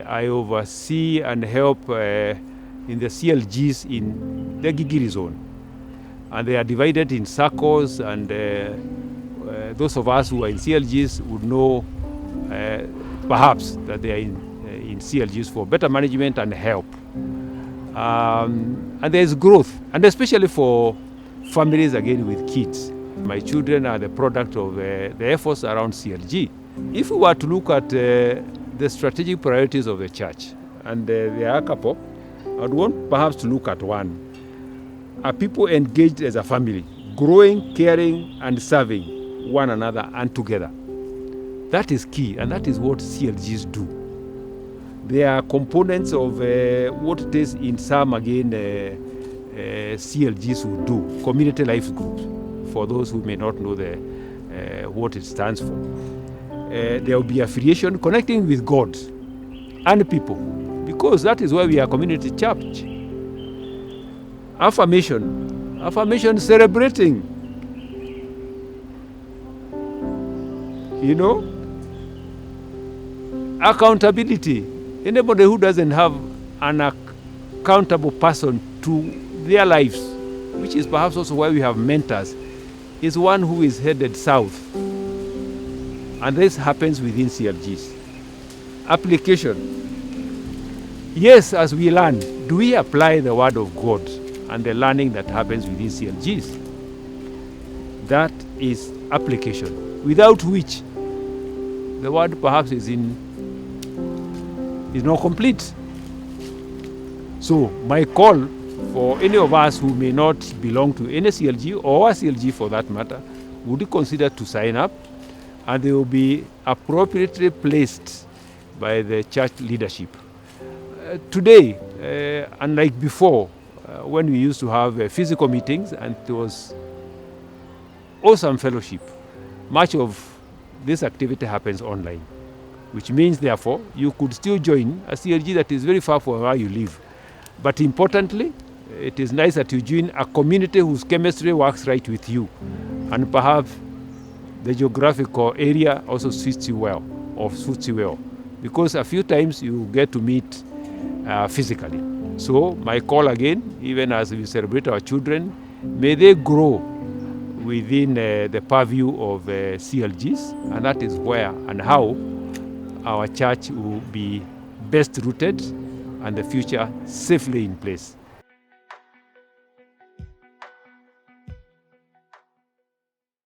I oversee and help in the CLGs in the Kanyiri zone. And they are divided in circles, and those of us who are in CLGs would know perhaps that they are in CLGs for better management and help. And there is growth, and especially for families again with kids. My children are the product of the efforts around CLG. If we were to look at the strategic priorities of the church, and there are a couple, I would want perhaps to look at one. Are people engaged as a family, growing, caring, and serving one another and together? That is key, and that is what CLGs do. They are components of what it is in some, again, CLGs will do, community life groups, for those who may not know what it stands for. There will be affiliation connecting with God and people, because that is why we are community church. Affirmation celebrating. Accountability. Anybody who doesn't have an accountable person to their lives, which is perhaps also why we have mentors, is one who is headed south. And this happens within CLGs. Application. Yes, as we learn, do we apply the word of God and the learning that happens within CLGs? That is application, without which the word perhaps is not complete. So my call for any of us who may not belong to any CLG, or a CLG for that matter, would you consider to sign up, and they will be appropriately placed by the church leadership. Today, unlike before, when we used to have physical meetings and it was awesome fellowship, much of this activity happens online, which means, therefore, you could still join a CLG that is very far from where you live. But importantly, it is nice that you join a community whose chemistry works right with you, and perhaps the geographical area also suits you well, because a few times you get to meet physically. So my call again, even as we celebrate our children, may they grow within the purview of CLGs, and that is where and how our church will be best rooted and the future safely in place.